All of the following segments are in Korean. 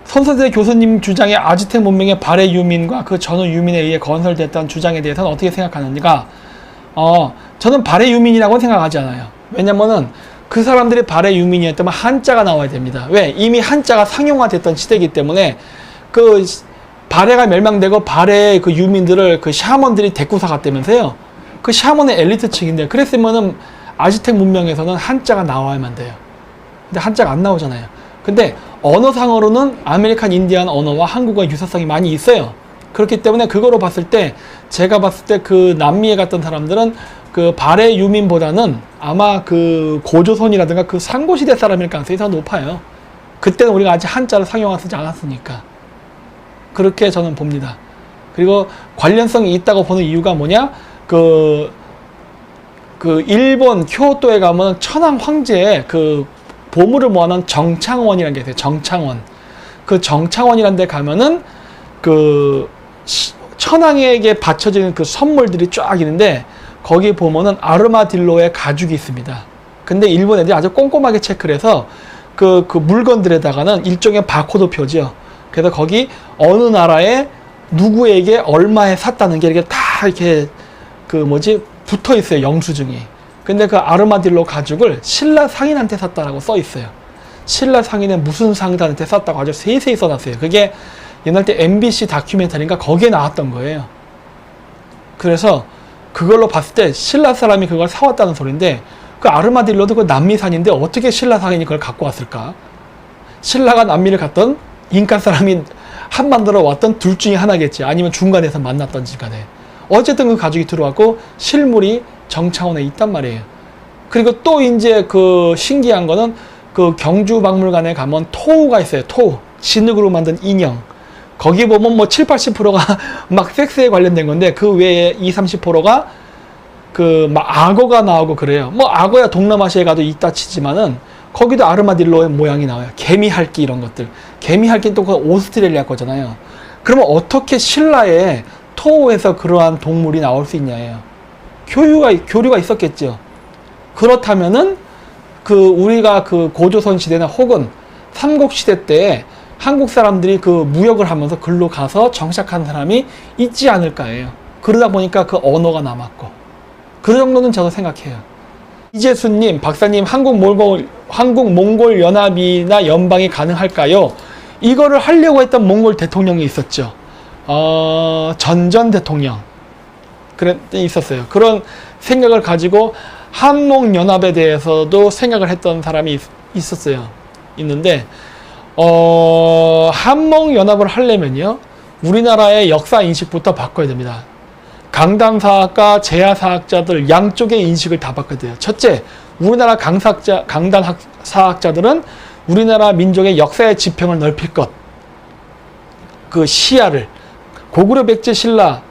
손선대 교수님 주장의 아즈텍 문명의 발해 유민과 그 전후 유민에 의해 건설됐던 주장에 대해서는 어떻게 생각하는지가 저는 발해 유민이라고 생각하지 않아요. 왜냐면은 그 사람들이 발해 유민이었다면 한자가 나와야 됩니다. 왜? 이미 한자가 상용화됐던 시대이기 때문에 그 발해가 멸망되고 발해의 그 유민들을 그 샤먼들이 데리고 사갔다면서요. 그 샤먼의 엘리트층인데 그랬으면은 아즈텍 문명에서는 한자가 나와야만 돼요. 근데 한자가 안 나오잖아요. 근데 언어상으로는 아메리칸 인디안 언어와 한국어 유사성이 많이 있어요. 그렇기 때문에 그거로 봤을 때 제가 봤을 때 그 남미에 갔던 사람들은 그 발해 유민보다는 아마 그 고조선이라든가 그 상고시대 사람일 가능성이 더 높아요. 그때는 우리가 아직 한자를 상용하지 않았으니까. 그렇게 저는 봅니다. 그리고 관련성이 있다고 보는 이유가 뭐냐? 그 일본 교토에 가면 천황 황제의 그 보물을 모아놓은 정창원이라는 게 있어요. 정창원. 그 정창원이라는 데 가면은 그 천황에게 바쳐지는 그 선물들이 쫙 있는데 거기 보면은 아르마딜로의 가죽이 있습니다. 근데 일본 애들이 아주 꼼꼼하게 체크를 해서 그 물건들에다가는 일종의 바코드 표지요. 그래서 거기 어느 나라에 누구에게 얼마에 샀다는 게 이렇게 다 이렇게 붙어 있어요. 영수증이. 근데 그 아르마딜로 가죽을 신라 상인한테 샀다라고 써 있어요. 신라 상인은 무슨 상인한테 샀다고 아주 세세히 써놨어요. 그게 옛날 때 MBC 다큐멘터리인가 거기에 나왔던 거예요. 그래서 그걸로 봤을 때 신라 사람이 그걸 사왔다는 소리인데 그 아르마딜로도 그 남미산인데 어떻게 신라 상인이 그걸 갖고 왔을까? 신라가 남미를 갔던 인카 사람이 한반도로 왔던 둘 중에 하나겠지. 아니면 중간에서 만났던지 간에. 어쨌든 그 가죽이 들어왔고 실물이 정창원에 있단 말이에요. 그리고 또 이제 그 신기한 거는 그 경주박물관에 가면 토우가 있어요. 토우. 진흙으로 만든 인형. 거기 보면 뭐 70~80%가 막 섹스에 관련된 건데 그 외에 20~30%가 그 막 악어가 나오고 그래요. 뭐 악어야 동남아시아에 가도 있다 치지만은 거기도 아르마딜로의 모양이 나와요. 개미핥기 이런 것들. 개미핥기는 또 그 오스트레일리아 거잖아요. 그러면 어떻게 신라에 토우에서 그러한 동물이 나올 수 있냐예요. 교류가 있었겠죠. 그렇다면은 우리가 그 고조선 시대나 혹은 삼국시대 때 한국 사람들이 그 무역을 하면서 글로 가서 정착한 사람이 있지 않을까예요. 그러다 보니까 그 언어가 남았고. 그 정도는 저도 생각해요. 이재수님, 박사님, 한국-몽골 연합이나 연방이 가능할까요? 이거를 하려고 했던 몽골 대통령이 있었죠. 전전 대통령. 있었어요. 그런 생각을 가지고 한몽연합에 대해서도 생각을 했던 사람이 있는데 한몽연합을 하려면요 우리나라의 역사 인식부터 바꿔야 됩니다. 강단사학과 제야사학자들 양쪽의 인식을 다 바꿔야 돼요. 첫째, 우리나라 강단사학자들은 우리나라 민족의 역사의 지평을 넓힐 것, 그 시야를 고구려 백제 신라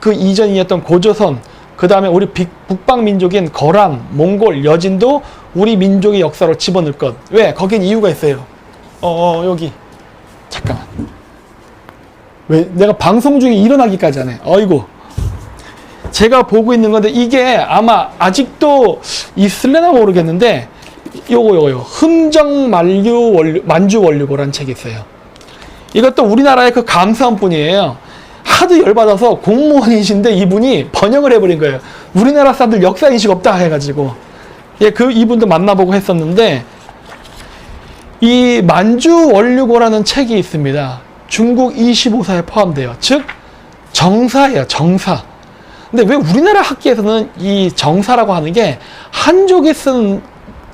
그 이전이었던 고조선, 그 다음에 우리 북방민족인 거란, 몽골, 여진도 우리 민족의 역사로 집어넣을 것. 왜? 거긴 이유가 있어요. 여기. 잠깐만. 왜? 내가 방송 중에 일어나기까지 하네. 어이구. 제가 보고 있는 건데 이게 아마 아직도 있을래나 모르겠는데 요거. 만주원류고라는 책이 있어요. 이것도 우리나라의 그 감사원 분이에요. 하도 열받아서 공무원이신데 이분이 번역을 해버린 거예요. 우리나라 사람들 역사인식 없다 해가지고. 예, 이분도 만나보고 했었는데, 이 만주원류고라는 책이 있습니다. 중국 25사에 포함돼요. 즉, 정사예요, 정사. 근데 왜 우리나라 학계에서는 이 정사라고 하는 게 한족이 쓴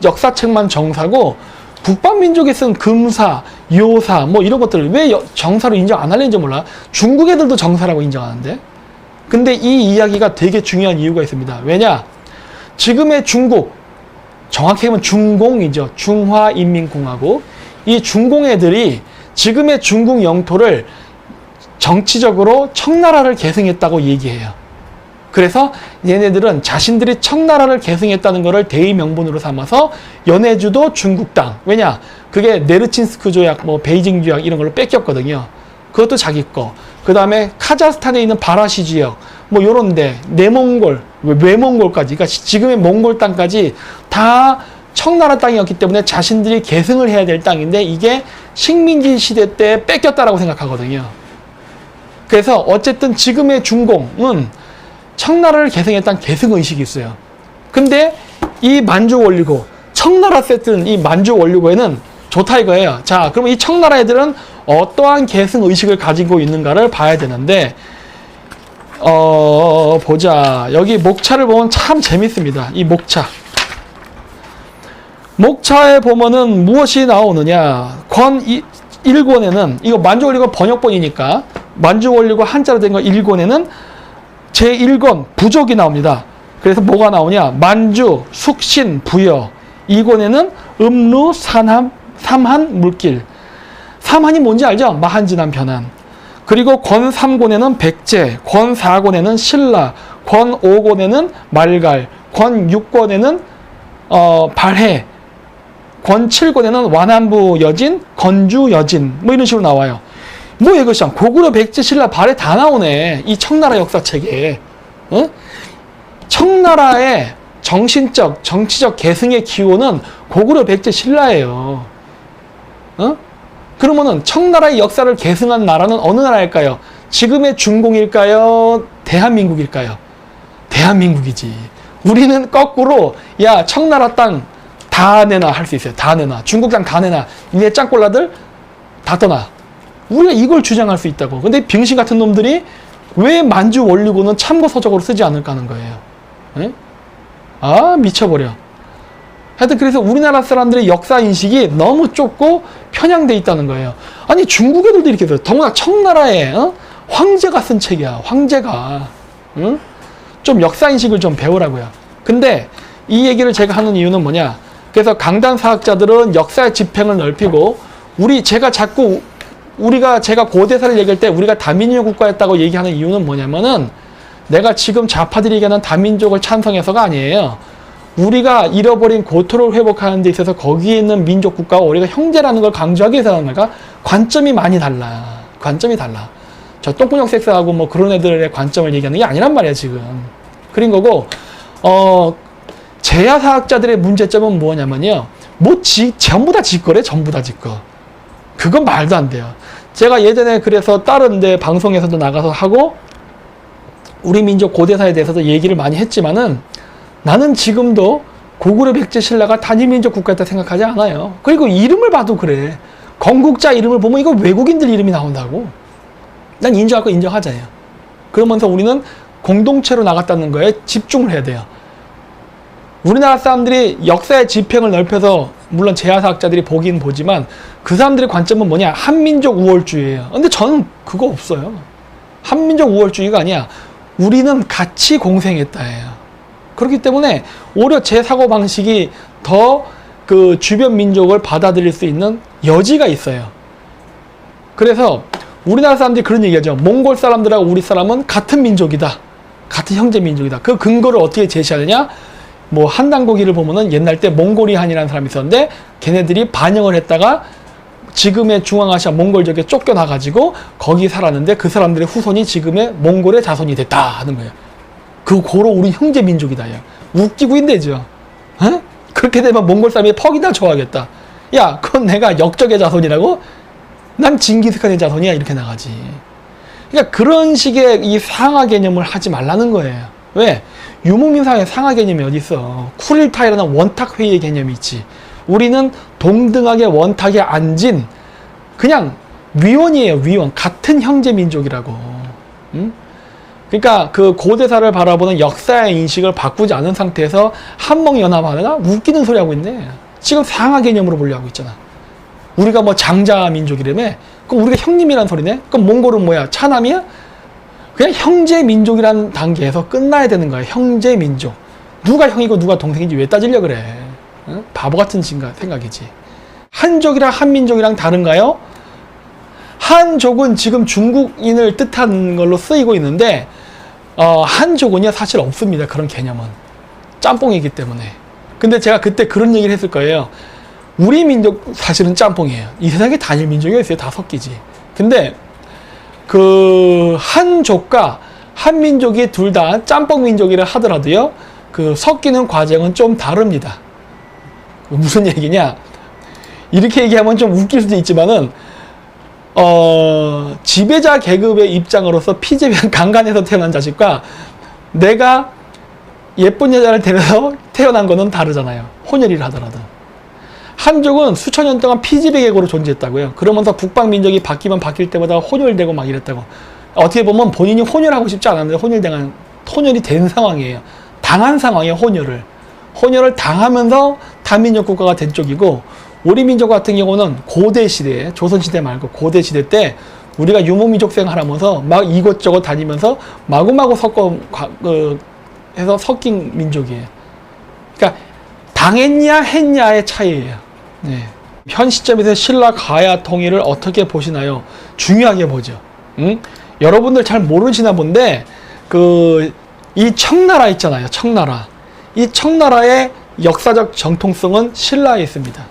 역사책만 정사고, 북방민족이 쓴 금사, 요사 뭐 이런 것들을 왜 정사로 인정 안 하려는지 몰라. 중국 애들도 정사라고 인정하는데. 근데 이 이야기가 되게 중요한 이유가 있습니다. 왜냐? 지금의 중국, 정확히 하면 중공이죠. 중화인민공화국. 이 중공 애들이 지금의 중국 영토를 정치적으로 청나라를 계승했다고 얘기해요. 그래서 얘네들은 자신들이 청나라를 계승했다는 것을 대의 명분으로 삼아서 연해주도 중국 땅. 왜냐? 그게 네르친스크 조약, 베이징 조약 이런 걸로 뺏겼거든요. 그것도 자기 거. 그 다음에 카자흐스탄에 있는 바라시 지역, 뭐 요런데, 내몽골, 외몽골까지, 그러니까 지금의 몽골 땅까지 다 청나라 땅이었기 때문에 자신들이 계승을 해야 될 땅인데 이게 식민지 시대 때 뺏겼다라고 생각하거든요. 그래서 어쨌든 지금의 중공은 청나라를 계승했다는 계승의식이 있어요. 근데 이 만주 원리고, 청나라 세트는 이 만주 원리고에는 좋다 이거예요. 자, 그럼 이 청나라 애들은 어떠한 계승의식을 가지고 있는가를 봐야 되는데, 보자. 여기 목차를 보면 참 재밌습니다. 이 목차. 목차에 보면은 무엇이 나오느냐. 권 1권에는, 이거 만주 원리고 번역본이니까, 만주 원리고 한자로 된 거 1권에는 제1권 부족이 나옵니다. 그래서 뭐가 나오냐. 만주, 숙신, 부여. 2권에는 음루, 산함, 삼한, 물길. 삼한이 뭔지 알죠? 마한지남 변한. 그리고 권 3권에는 백제, 권 4권에는 신라, 권 5권에는 말갈, 권 6권에는 발해, 권 7권에는 완안부 여진, 건주 여진, 뭐 이런 식으로 나와요. 뭐 이것이 고구려, 백제, 신라, 발해 다 나오네. 이 청나라 역사책에. 어? 청나라의 정신적, 정치적 계승의 기원은 고구려, 백제, 신라예요. 그러면은 청나라의 역사를 계승한 나라는 어느 나라일까요? 지금의 중공일까요? 대한민국일까요? 대한민국이지. 우리는 거꾸로, 야, 청나라 땅 다 내놔 할 수 있어요. 다 내놔. 중국 땅 다 내놔. 니네 짱꼴라들 다 떠나. 우리가 이걸 주장할 수 있다고. 근데 병신 같은 놈들이 왜 만주 원리고는 참고서적으로 쓰지 않을까 하는 거예요. 에? 아, 미쳐버려. 하여튼 그래서 우리나라 사람들의 역사 인식이 너무 좁고 편향돼 있다는 거예요. 아니, 중국 애들도 이렇게 써요. 더구나 청나라의 황제가 쓴 책이야. 황제가. 응? 좀 역사 인식을 좀 배우라고요. 근데 이 얘기를 제가 하는 이유는 뭐냐. 그래서 강단사학자들은 역사의 지평을 넓히고, 제가 고대사를 얘기할 때 우리가 다민족 국가였다고 얘기하는 이유는 뭐냐면은, 내가 지금 좌파들이 얘기하는 다민족을 찬성해서가 아니에요. 우리가 잃어버린 고토를 회복하는 데 있어서 거기에 있는 민족 국가와 우리가 형제라는 걸 강조하기 위해서 하는 거니까 관점이 많이 달라. 관점이 달라. 저 똥구녕 섹스하고 뭐 그런 애들의 관점을 얘기하는 게 아니란 말이야, 지금. 그런 거고, 제야사학자들의 문제점은 뭐냐면요. 전부 다 짓거래, 전부 다 짓거. 그건 말도 안 돼요. 제가 예전에 그래서 다른 데 방송에서도 나가서 하고, 우리 민족 고대사에 대해서도 얘기를 많이 했지만은, 나는 지금도 고구려, 백제, 신라가 단일민족 국가였다 생각하지 않아요. 그리고 이름을 봐도 그래. 건국자 이름을 보면 이거 외국인들 이름이 나온다고. 난 인정할 거 인정하자요. 그러면서 우리는 공동체로 나갔다는 거에 집중을 해야 돼요. 우리나라 사람들이 역사의 지평을 넓혀서, 물론 제야사학자들이 보긴 보지만 그 사람들의 관점은 뭐냐? 한민족 우월주의예요. 근데 저는 그거 없어요. 한민족 우월주의가 아니야. 우리는 같이 공생했다예요. 그렇기 때문에 오히려 제 사고방식이 더 그 주변 민족을 받아들일 수 있는 여지가 있어요. 그래서 우리나라 사람들이 그런 얘기하죠. 몽골 사람들하고 우리 사람은 같은 민족이다. 같은 형제 민족이다. 그 근거를 어떻게 제시하느냐? 뭐 한당고기를 보면은 옛날 때 몽골이한이라는 사람이 있었는데, 걔네들이 반영을 했다가 지금의 중앙아시아 몽골족에 쫓겨나가지고 거기 살았는데 그 사람들의 후손이 지금의 몽골의 자손이 됐다 하는 거예요. 고로 우리 형제 민족이다. 야. 웃기고 있는데죠. 어? 그렇게 되면 몽골 사람이 퍽이나 좋아하겠다. 야, 그건 내가 역적의 자손이라고? 난 징기스칸의 자손이야. 이렇게 나가지. 그러니까 그런 식의 이 상하 개념을 하지 말라는 거예요. 왜? 유목민상의 상하 개념이 어디 있어? 쿠릴타이라는 원탁 회의의 개념이 있지. 우리는 동등하게 원탁에 앉은 그냥 위원이에요. 위원. 같은 형제 민족이라고. 응? 그러니까 그 고대사를 바라보는 역사의 인식을 바꾸지 않은 상태에서 한목연합하다가 웃기는 소리 하고 있네. 지금 상하 개념으로 보려고 있잖아. 우리가 뭐 장자 민족이라며? 그럼 우리가 형님이란 소리네? 그럼 몽골은 뭐야? 차남이야? 그냥 형제 민족이라는 단계에서 끝나야 되는 거야. 형제 민족. 누가 형이고 누가 동생인지 왜 따지려 그래? 응? 바보 같은 생각이지. 한족이랑 한민족이랑 다른가요? 한족은 지금 중국인을 뜻하는 걸로 쓰이고 있는데, 한족은요 사실 없습니다. 그런 개념은 짬뽕이기 때문에. 근데 제가 그때 그런 얘기를 했을 거예요. 우리 민족 사실은 짬뽕이에요. 이 세상에 단일 민족이 있어요. 다 섞이지. 근데 그 한족과 한민족이 둘 다 짬뽕 민족이라 하더라도요, 그 섞이는 과정은 좀 다릅니다. 무슨 얘기냐? 이렇게 얘기하면 좀 웃길 수도 있지만은, 지배자 계급의 입장으로서 피지면 강간해서 태어난 자식과 내가 예쁜 여자를 데려서 태어난 거는 다르잖아요. 혼혈이라 하더라도. 한족은 수천 년 동안 피지배 계급으로 존재했다고요. 그러면서 북방민족이 바뀌면 바뀔 때마다 혼혈되고 막 이랬다고. 어떻게 보면 본인이 혼혈하고 싶지 않았는데 혼혈이 된 상황이에요. 당한 상황이에요, 혼혈을. 혼혈을 당하면서 다민족 국가가 된 쪽이고, 우리 민족 같은 경우는 고대 시대에, 조선시대 말고 고대 시대 때 우리가 유목민족 생활하면서 막 이곳저곳 다니면서 마구마구 해서 섞인 민족이에요. 그러니까 당했냐 했냐의 차이예요. 네. 현 시점에서 신라 가야 통일을 어떻게 보시나요? 중요하게 보죠. 응? 여러분들 잘 모르시나 본데 이 청나라 있잖아요. 청나라. 이 청나라의 역사적 정통성은 신라에 있습니다.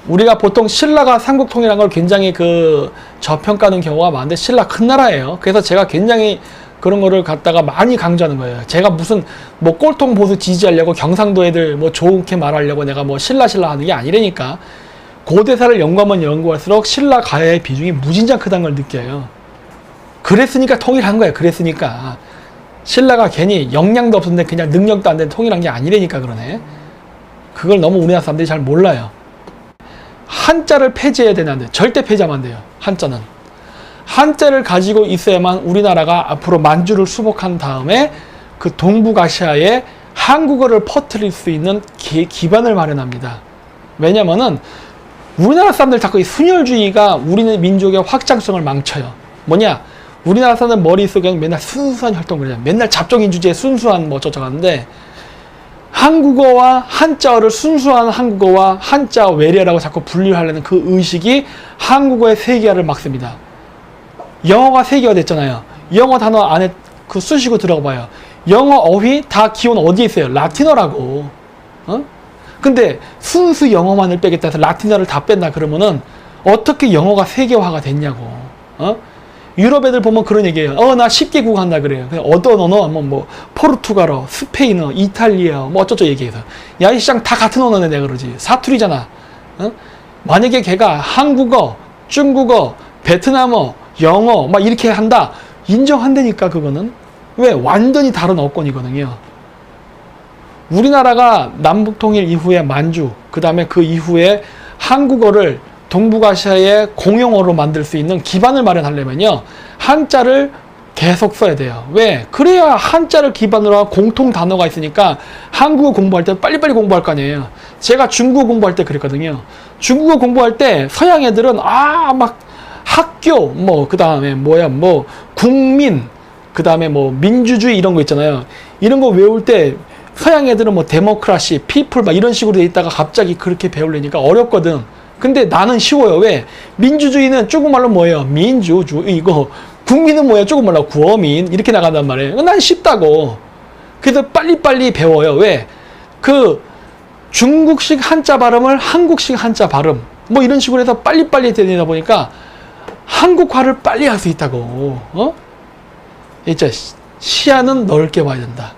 우리가 보통 신라가 삼국통일한 걸 굉장히 저평가하는 경우가 많은데, 신라 큰 나라예요. 그래서 제가 굉장히 그런 거를 갖다가 많이 강조하는 거예요. 제가 무슨 꼴통 보수 지지하려고 경상도 애들 좋게 말하려고 내가 신라 하는 게 아니라니까. 고대사를 연구하면 연구할수록 신라 가야의 비중이 무진장 크다는 걸 느껴요. 그랬으니까 통일한 거예요. 그랬으니까. 신라가 괜히 역량도 없었는데 그냥 능력도 안 된 통일한 게 아니라니까 그러네. 그걸 너무 우리나라 사람들이 잘 몰라요. 한자를 폐지해야 되는데 절대 폐지하면 안 돼요. 한자는. 한자를 가지고 있어야만 우리나라가 앞으로 만주를 수복한 다음에 그 동북아시아에 한국어를 퍼뜨릴 수 있는 기반을 마련합니다. 왜냐면은 우리나라 사람들 자꾸 이 순혈주의가 우리 민족의 확장성을 망쳐요. 뭐냐? 우리나라 사람들 머릿속에는 맨날 순수한 활동을 해요. 맨날 잡종인 주제에 순수한 어쩌고 하는데, 한국어와 한자어를 순수한 한국어와 한자 외래라고 자꾸 분류하려는 그 의식이 한국어의 세계화를 막습니다. 영어가 세계화 됐잖아요. 영어 단어 안에 쑤시고 들어가 봐요. 영어 어휘 다 기원 어디에 있어요? 라틴어라고. 근데 순수 영어만을 빼겠다 해서 라틴어를 다 뺀다 그러면은 어떻게 영어가 세계화가 됐냐고. 유럽 애들 보면 그런 얘기예요. 나 10개국 한다 그래요. 어떤 언어, 포르투갈어, 스페인어, 이탈리아어, 어쩌죠 얘기해서. 야, 이 시장 다 같은 언어네, 내가 그러지. 사투리잖아. 만약에 걔가 한국어, 중국어, 베트남어, 영어, 이렇게 한다. 인정한다니까, 그거는. 왜? 완전히 다른 어권이거든요. 우리나라가 남북통일 이후에 만주, 그 다음에 그 이후에 한국어를 동북아시아의 공용어로 만들 수 있는 기반을 마련하려면요, 한자를 계속 써야 돼요. 왜? 그래야 한자를 기반으로 한 공통 단어가 있으니까 한국어 공부할 때 빨리빨리 공부할 거 아니에요. 제가 중국어 공부할 때 그랬거든요. 중국어 공부할 때 서양 애들은 학교, 그 다음에 국민, 그 다음에 민주주의 이런 거 있잖아요. 이런 거 외울 때 서양 애들은 데모크라시, 피플 이런 식으로 돼 있다가 갑자기 그렇게 배우려니까 어렵거든. 근데 나는 쉬워요. 왜? 민주주의는 조금말로 뭐예요? 민주주의고, 국민은 뭐예요? 조금말로 구어민, 이렇게 나간단 말이에요. 난 쉽다고. 그래서 빨리빨리 배워요. 왜? 중국식 한자 발음을 한국식 한자 발음, 이런 식으로 해서 빨리빨리 되다 보니까 한국화를 빨리 할 수 있다고. 진짜 시야는 넓게 봐야 된다.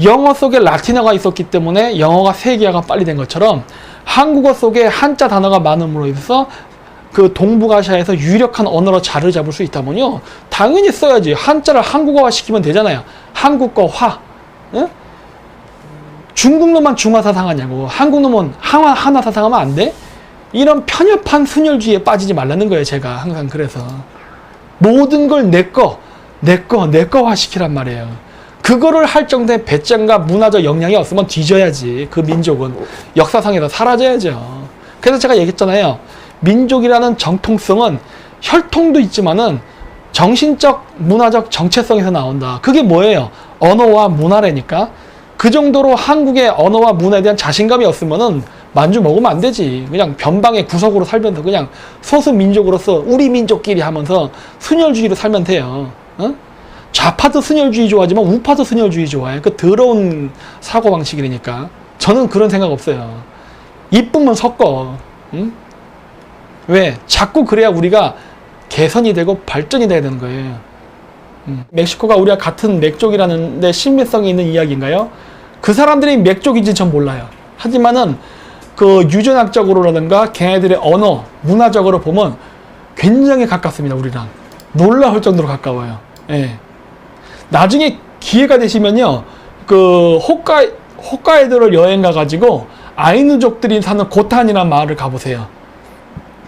영어 속에 라틴어가 있었기 때문에 영어가 세계화가 빨리 된 것처럼 한국어 속에 한자 단어가 많음으로 인해서 그 동북아시아에서 유력한 언어로 자리를 잡을 수 있다면요, 당연히 써야지. 한자를 한국어화 시키면 되잖아요. 한국어화. 응? 중국놈만 중화사상 하냐고. 한국놈은 한화사상 하면 안 돼? 이런 편협한 순혈주의에 빠지지 말라는 거예요. 제가 항상 그래서 모든 걸 내 거화 시키란 말이에요. 그거를 할 정도의 배짱과 문화적 역량이 없으면 뒤져야지. 그 민족은 역사상에서 사라져야죠. 그래서 제가 얘기했잖아요. 민족이라는 정통성은 혈통도 있지만은 정신적, 문화적 정체성에서 나온다. 그게 뭐예요? 언어와 문화라니까. 그 정도로 한국의 언어와 문화에 대한 자신감이 없으면은 만주 먹으면 안 되지. 그냥 변방의 구석으로 살면서 그냥 소수 민족으로서 우리 민족끼리 하면서 순혈주의로 살면 돼요. 좌파도 순혈주의 좋아하지만 우파도 순혈주의 좋아해. 그 더러운 사고방식이니까. 저는 그런 생각 없어요. 이쁘면 섞어. 응? 왜? 자꾸 그래야 우리가 개선이 되고 발전이 돼야 되는 거예요. 멕시코가 우리가 같은 맥족이라는데 신빙성이 있는 이야기인가요? 그 사람들이 맥족인지 전 몰라요. 하지만은 그 유전학적으로라든가 걔네들의 언어, 문화적으로 보면 굉장히 가깝습니다. 우리랑 놀라울 정도로 가까워요. 예. 나중에 기회가 되시면요, 그 홋카이도를 여행 가가지고 아이누족들이 사는 고탄이라는 마을을 가보세요.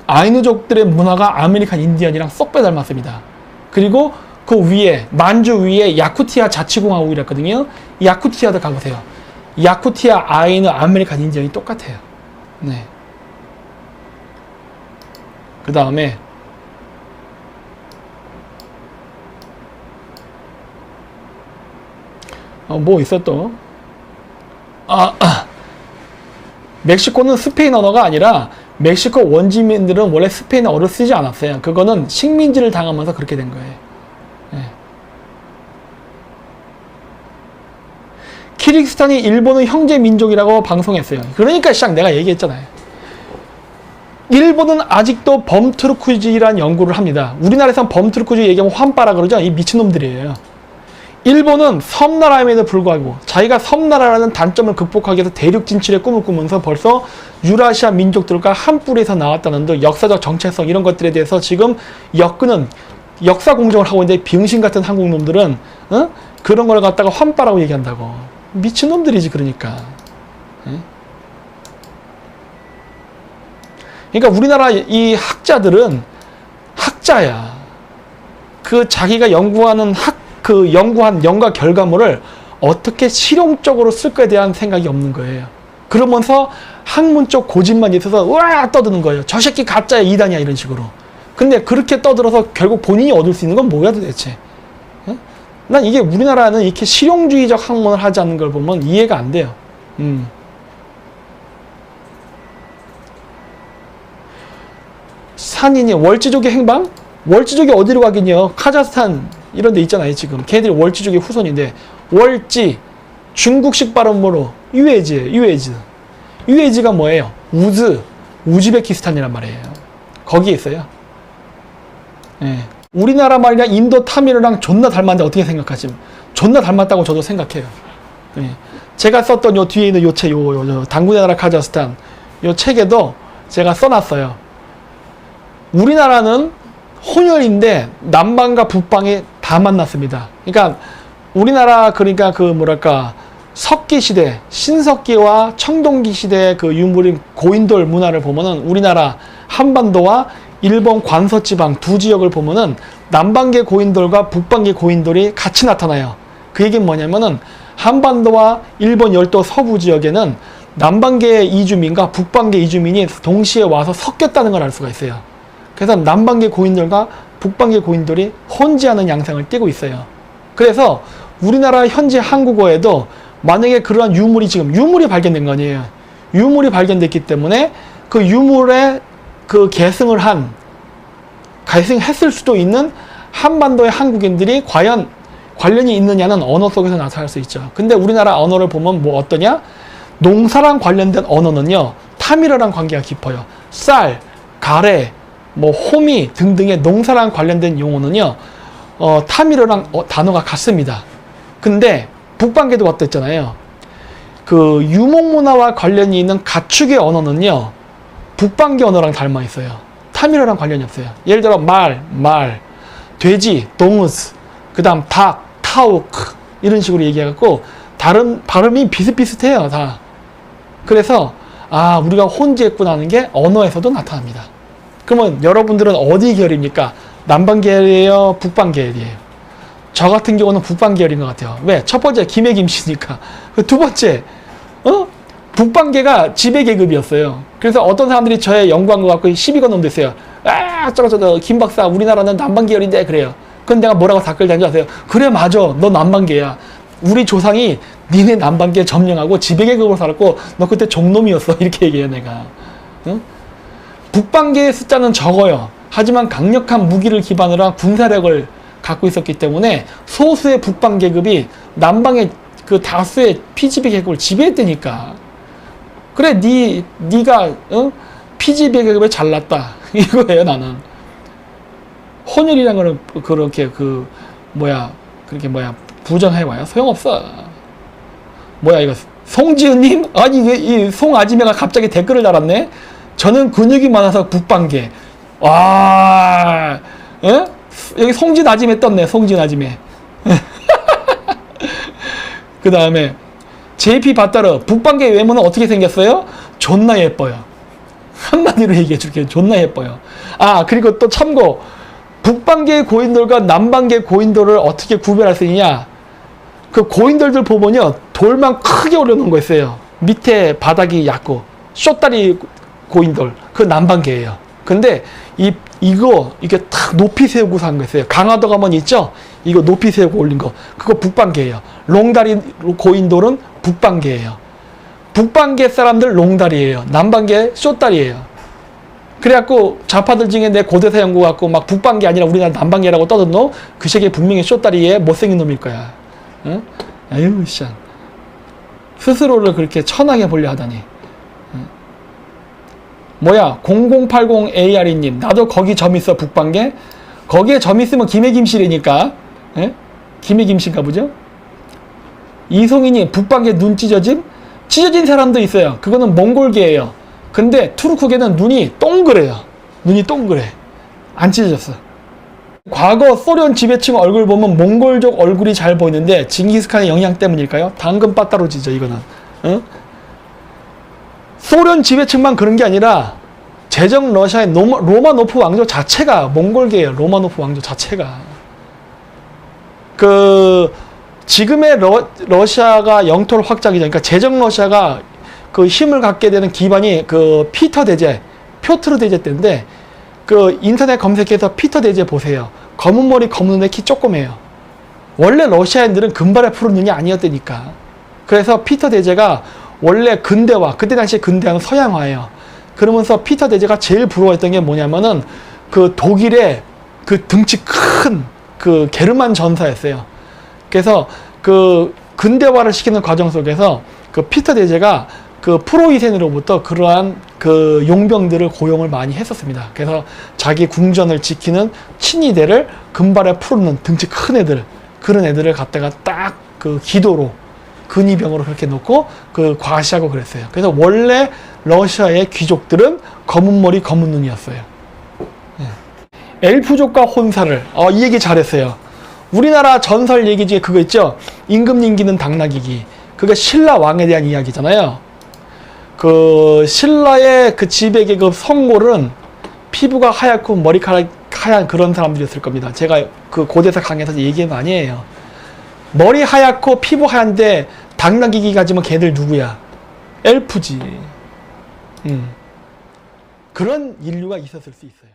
아이누족들의 문화가 아메리칸 인디언이랑 쏙 빼닮았습니다. 그리고 그 위에, 만주 위에 야쿠티아 자치공화국이랬거든요. 야쿠티아도 가보세요. 야쿠티아 아이누 아메리칸 인디언이 똑같아요. 네. 그 다음에 뭐 있어 또? 멕시코는 스페인 언어가 아니라 멕시코 원주민들은 원래 스페인어를 쓰지 않았어요. 그거는 식민지를 당하면서 그렇게 된 거예요. 네. 키르기스탄이 일본의 형제 민족이라고 방송했어요. 그러니까 시작 내가 얘기했잖아요. 일본은 아직도 범투르크주의라는 연구를 합니다. 우리나라에선 범투르크주의 얘기하면 환빠라 그러죠. 이 미친놈들이에요. 일본은 섬나라임에도 불구하고 자기가 섬나라라는 단점을 극복하기 위해서 대륙 진출의 꿈을 꾸면서 벌써 유라시아 민족들과 한 뿌리에서 나왔다는 등 역사적 정체성 이런 것들에 대해서 지금 엮는 역사 공정을 하고 있는데 비응신 같은 한국 놈들은 그런 걸 갖다가 환빠라고 얘기한다고. 미친놈들이지 그러니까. 그러니까 우리나라 이 학자들은 학자야. 그 자기가 연구하는 연구한 연구 결과물을 어떻게 실용적으로 쓸 거에 대한 생각이 없는 거예요. 그러면서 학문 쪽 고집만 있어서 우와 떠드는 거예요. 저 새끼 가짜야 이단이야 이런 식으로. 근데 그렇게 떠들어서 결국 본인이 얻을 수 있는 건 뭐야 도대체? 난 이게 우리나라는 이렇게 실용주의적 학문을 하지 않는 걸 보면 이해가 안 돼요. 산인이 월지족의 행방? 월지족이 어디로 가겠냐? 카자흐스탄 이런 데 있잖아요. 지금 걔들이 월지족의 후손인데 월지 중국식 발음으로 유에지예요. 유에지가 뭐예요? 우즈베키스탄이란 말이에요. 거기에 있어요. 예. 우리나라 말이랑 인도 타밀이랑 존나 닮았는데 어떻게 생각하시면 존나 닮았다고 저도 생각해요. 예. 제가 썼던 요 뒤에 있는 요 책, 요 당군의 나라 카자흐스탄 요 책에도 제가 써놨어요. 우리나라는 혼혈인데 남방과 북방이 다 만났습니다. 그러니까 우리나라 그러니까 그 뭐랄까 석기 시대, 신석기와 청동기 시대의 그 유물인 고인돌 문화를 보면은 우리나라 한반도와 일본 관서지방 두 지역을 보면은 남방계 고인돌과 북방계 고인돌이 같이 나타나요. 그 얘기는 뭐냐면은 한반도와 일본 열도 서부 지역에는 남방계 이주민과 북방계 이주민이 동시에 와서 섞였다는 걸 알 수가 있어요. 그래서 남방계 고인돌과 북방계 고인돌이 혼지하는 양상을 띠고 있어요. 그래서 우리나라 현재 한국어에도 만약에 그러한 유물이 지금 유물이 발견된 거 아니에요. 유물이 발견됐기 때문에 그 유물에 그 계승했을 수도 있는 한반도의 한국인들이 과연 관련이 있느냐는 언어 속에서 나타날 수 있죠. 근데 우리나라 언어를 보면 뭐 어떠냐? 농사랑 관련된 언어는요, 타밀어랑 관계가 깊어요. 쌀, 가래, 뭐 호미 등등의 농사랑 관련된 용어는요, 타밀어랑 단어가 같습니다. 근데 북방계도 왔다 했잖아요. 그 유목문화와 관련이 있는 가축의 언어는요, 북방계 언어랑 닮아 있어요. 타밀어랑 관련이 없어요. 예를 들어 말, 돼지, 동우스, 그 다음 닭, 타우크 이런 식으로 얘기해갖고 다른 발음이 비슷비슷해요 다. 그래서 우리가 혼지했구나 하는 게 언어에서도 나타납니다. 그러면 여러분들은 어디 계열입니까? 남방 계열이에요? 북방 계열이에요? 저 같은 경우는 북방 계열인 것 같아요. 왜? 첫 번째 김해김씨니까. 두 번째 북방계가 지배계급이었어요. 그래서 어떤 사람들이 저의 연구한 거 갖고 시비 건 놈도 있어요. 저거 김 박사 우리나라는 남방 계열인데 그래요. 그건 내가 뭐라고 댓글 단지 아세요? 그래 맞아 너 남방계야. 우리 조상이 니네 남방계 점령하고 지배계급으로 살았고 너 그때 종놈이었어 이렇게 얘기해요 내가. 응? 북방계의 숫자는 적어요. 하지만 강력한 무기를 기반으로 한 군사력을 갖고 있었기 때문에 소수의 북방 계급이 남방의 그 다수의 피지배 계급을 지배했다니까. 그래 네가 피지배 계급에 잘났다 이거예요 나는. 혼혈이란 거는 그렇게 그렇게 부정해봐요. 소용없어. 뭐야 이거 송지은님? 아니 왜 이 송아지매가 갑자기 댓글을 달았네? 저는 근육이 많아서 북방계. 와, 에? 여기 송진 아지매 떴네. 송진 아지매. 그 다음에 JP 바따르 북방계 외모는 어떻게 생겼어요? 존나 예뻐요. 한마디로 얘기해줄게요. 존나 예뻐요. 아 그리고 또 참고 북방계 고인돌과 남방계 고인돌을 어떻게 구별할 수 있냐? 그 고인돌들 보면요 돌만 크게 올려놓은 거 있어요. 밑에 바닥이 얕고 쇼다리 고인돌 그 남방계예요. 근데 이게 탁 높이 세우고 산 거 있어요. 강화도 가면 있죠? 이거 높이 세우고 올린 거 그거 북방계예요. 롱다리 고인돌은 북방계예요. 북방계 사람들 롱다리예요. 남방계 쇼다리예요. 그래갖고 좌파들 중에 내 고대사 연구 갖고 막 북방계 아니라 우리나라 남방계라고 떠든 놈 그 새끼 분명히 쇼다리에 못생긴 놈일 거야. 응? 아유 씨 스스로를 그렇게 천하게 보려 하다니. 응? 뭐야 0080ARE님 나도 거기 점 있어 북방계? 거기에 점 있으면 김해김씨라니까. 김해김씨인가 보죠? 이송이님 북방계 눈 찢어짐? 찢어진 사람도 있어요. 그거는 몽골계예요. 근데 투르크계는 눈이 동그래요. 눈이 동그래. 안 찢어졌어. 과거 소련 지배층 얼굴 보면 몽골족 얼굴이 잘 보이는데 징기스칸의 영향 때문일까요? 당근 빠따로지죠 이거는. 응? 소련 지배층만 그런 게 아니라 제정 러시아의 로마노프 왕조 자체가 몽골계예요. 로마노프 왕조 자체가. 지금의 러시아가 영토를 확장이죠. 그러니까 제정 러시아가 그 힘을 갖게 되는 기반이 표트르 대제 때인데 인터넷 검색해서 피터 대제 보세요. 검은 머리 검은 눈에 키 조그매요. 원래 러시아인들은 금발에 푸른 눈이 아니었다니까. 그래서 피터 대제가 원래 근대화, 그때 당시에 근대화는 서양화예요. 그러면서 피터 대제가 제일 부러워했던 게 뭐냐면은 독일의 등치 큰 게르만 전사였어요. 그래서 근대화를 시키는 과정 속에서 피터 대제가 프로이센으로부터 그러한 용병들을 고용을 많이 했었습니다. 그래서 자기 궁전을 지키는 친위대를 금발에 푸른 등치 큰 애들 그런 애들을 갖다가 딱 기도로 근위병으로 그렇게 놓고 과시하고 그랬어요. 그래서 원래 러시아의 귀족들은 검은 머리 검은 눈이었어요. 엘프족과 혼사를 이 얘기 잘했어요. 우리나라 전설 얘기 중에 그거 있죠. 임금님기는 당나귀기. 그게 신라 왕에 대한 이야기잖아요. 신라의 지배계 성골은 피부가 하얗고 머리카락 하얀 그런 사람들이었을 겁니다. 제가 고대사 강의에서 얘기 많이 해요. 머리 하얗고 피부 하얀데 당나귀기 가지면 걔들 누구야? 엘프지. 그런 인류가 있었을 수 있어요.